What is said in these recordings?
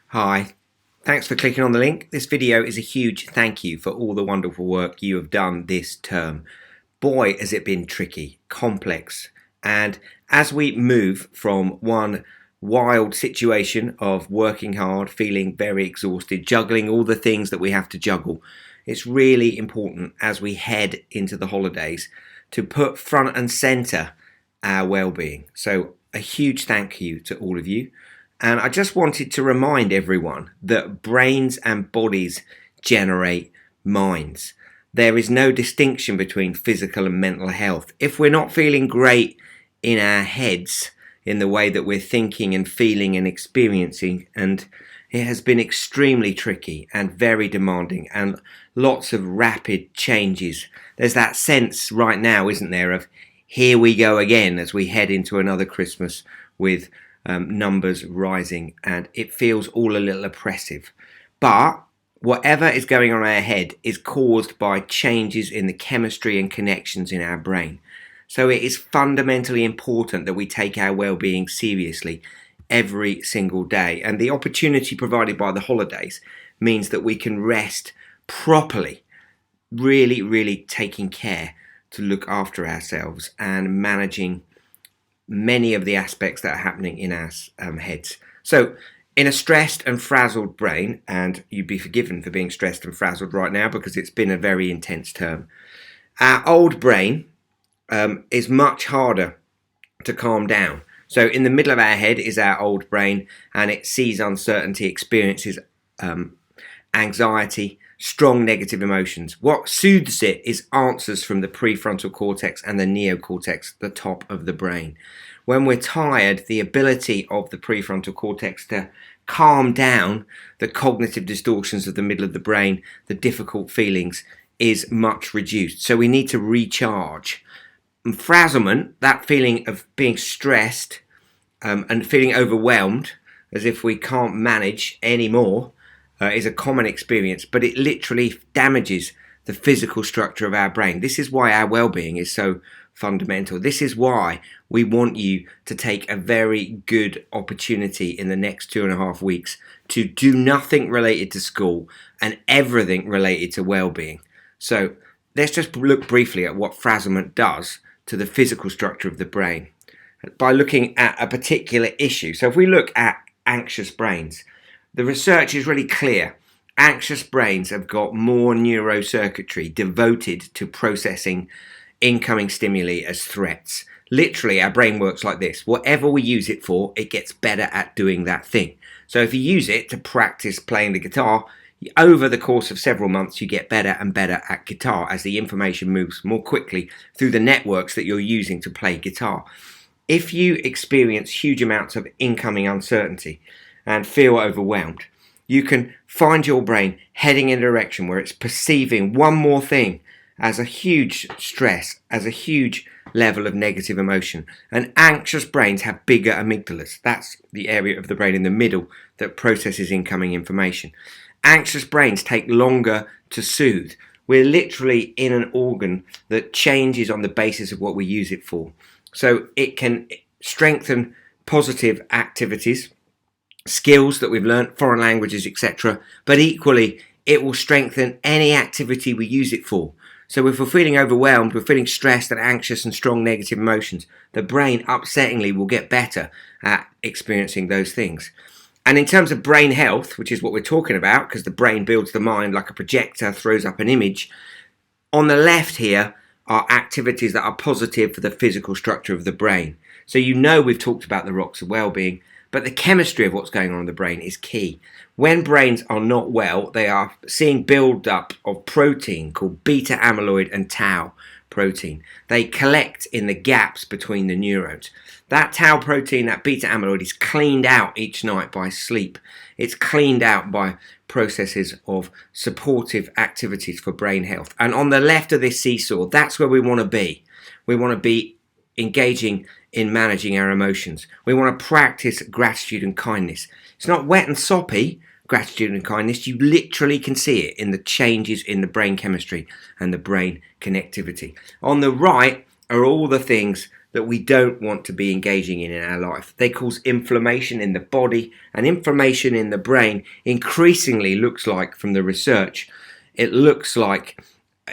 Hi, thanks for clicking on the link. This video is a huge thank you for all the wonderful work you have done this term. Boy, has it been tricky, complex, and as we move from one wild situation of working hard, feeling very exhausted, juggling all the things that we have to juggle, it's really important as we head into the holidays to put front and center our well-being. So a huge thank you to all of you. And I just wanted to remind everyone that brains and bodies generate minds. There is no distinction between physical and mental health. If we're not feeling great in our heads, in the way that we're thinking and feeling and experiencing, and it has been extremely tricky and very demanding and lots of rapid changes. There's that sense right now, isn't there, of here we go again as we head into another Christmas with numbers rising, and it feels all a little oppressive. But whatever is going on in our head is caused by changes in the chemistry and connections in our brain. So it is fundamentally important that we take our well-being seriously every single day. And the opportunity provided by the holidays means that we can rest properly, really taking care to look after ourselves and managing many of the aspects that are happening in our heads. So in a stressed and frazzled brain, and you'd be forgiven for being stressed and frazzled right now because it's been a very intense term, our old brain is much harder to calm down. So in the middle of our head is our old brain, and it sees uncertainty, experiences anxiety, strong negative emotions. What soothes it is answers from the prefrontal cortex and the neocortex, the top of the brain. When we're tired, the ability of the prefrontal cortex to calm down the cognitive distortions of the middle of the brain, the difficult feelings, is much reduced. So we need to recharge. And frazzlement, that feeling of being stressed and feeling overwhelmed, as if we can't manage anymore, is a common experience, but it literally damages the physical structure of our brain. This is why our well-being is so fundamental. This is why we want you to take a very good opportunity in the next 2.5 weeks to do nothing related to school and everything related to well-being. So let's just look briefly at what frazzlement does to the physical structure of the brain by looking at a particular issue. So if we look at anxious brains, the research is really clear. Anxious brains have got more neurocircuitry devoted to processing incoming stimuli as threats. Literally, our brain works like this. Whatever we use it for, it gets better at doing that thing. So if you use it to practice playing the guitar, over the course of several months, you get better and better at guitar as the information moves more quickly through the networks that you're using to play guitar. If you experience huge amounts of incoming uncertainty and feel overwhelmed, you can find your brain heading in a direction where it's perceiving one more thing as a huge stress, as a huge level of negative emotion. And anxious brains have bigger amygdalas. That's the area of the brain in the middle that processes incoming information. Anxious brains take longer to soothe. We're literally in an organ that changes on the basis of what we use it for. So it can strengthen positive activities, skills that we've learned, foreign languages, etc. But equally, it will strengthen any activity we use it for. So if we're feeling overwhelmed, we're feeling stressed and anxious and strong negative emotions, the brain upsettingly will get better at experiencing those things. And in terms of brain health, which is what we're talking about, because the brain builds the mind like a projector, throws up an image, on the left here are activities that are positive for the physical structure of the brain. So you know we've talked about the rocks of well-being, but the chemistry of what's going on in the brain is key. When brains are not well, they are seeing build-up of protein called beta amyloid and tau protein. They collect in the gaps between the neurons. That tau protein, that beta amyloid, is cleaned out each night by sleep. It's cleaned out by processes of supportive activities for brain health. And on the left of this seesaw, that's where we want to be. We want to be engaging in managing our emotions. We want to practice gratitude and kindness. It's not wet and soppy gratitude and kindness. You literally can see it in the changes in the brain chemistry and the brain connectivity. On the right are all the things that we don't want to be engaging in our life. They cause inflammation in the body, and inflammation in the brain increasingly looks like, from the research, it looks like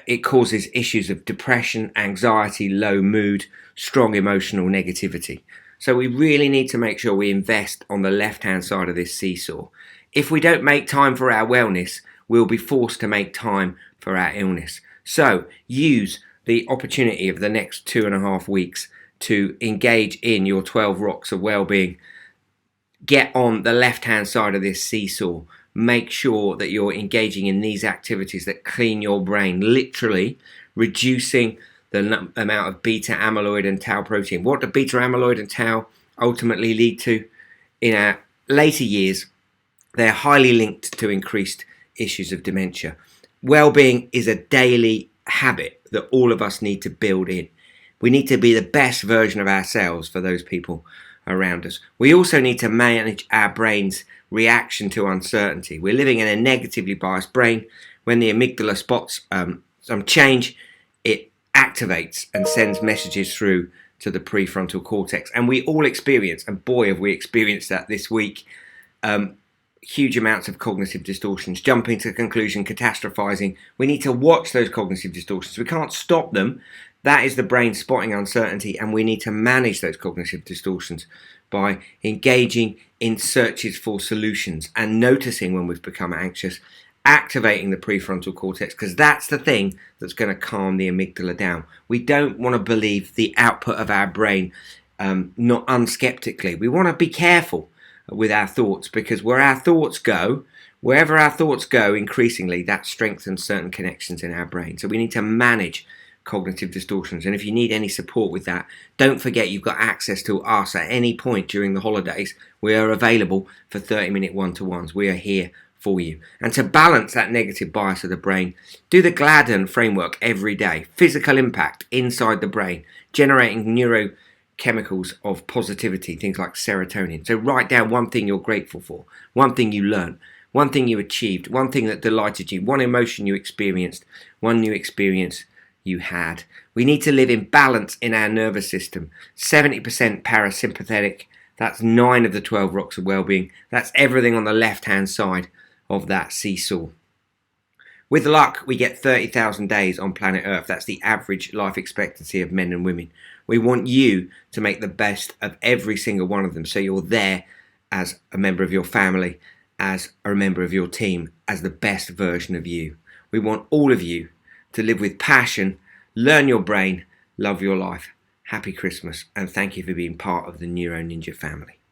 it causes issues of depression, anxiety, low mood, strong emotional negativity. So we really need to make sure we invest on the left-hand side of this seesaw. If we don't make time for our wellness, we'll be forced to make time for our illness. So use the opportunity of the next 2.5 weeks to engage in your 12 rocks of well-being. Get on the left-hand side of this seesaw. Make sure that you're engaging in these activities that clean your brain, literally reducing the amount of beta amyloid and tau protein. What do beta amyloid and tau ultimately lead to? In our later years, they're highly linked to increased issues of dementia. Well-being is a daily habit that all of us need to build in. We need to be the best version of ourselves for those people around us. We also need to manage our brain's reaction to uncertainty. We're living in a negatively biased brain. When the amygdala spots some change, it activates and sends messages through to the prefrontal cortex. And we all experience, and boy have we experienced that this week, huge amounts of cognitive distortions, jumping to conclusion, catastrophizing. We need to watch those cognitive distortions. We can't stop them. That is the brain spotting uncertainty, and we need to manage those cognitive distortions by engaging in searches for solutions and noticing when we've become anxious, activating the prefrontal cortex, because that's the thing that's going to calm the amygdala down. We don't want to believe the output of our brain not unskeptically. We want to be careful with our thoughts, because wherever our thoughts go, increasingly that strengthens certain connections in our brain. So we need to manage cognitive distortions. And if you need any support with that, don't forget you've got access to us at any point during the holidays. We are available for 30-minute one-to-ones. We are here for you. And to balance that negative bias of the brain, do the Gladden framework every day. Physical impact inside the brain, generating neurochemicals of positivity, things like serotonin. So write down one thing you're grateful for, one thing you learned, one thing you achieved, one thing that delighted you, one emotion you experienced, one new experience you had. We need to live in balance in our nervous system. 70% parasympathetic. That's 9 of the 12 rocks of well-being. That's everything on the left-hand side of that seesaw. With luck, we get 30,000 days on planet Earth. That's the average life expectancy of men and women. We want you to make the best of every single one of them, so you're there as a member of your family, as a member of your team, as the best version of you. We want all of you to live with passion, learn your brain, love your life. Happy Christmas, and thank you for being part of the NeuroNinja family.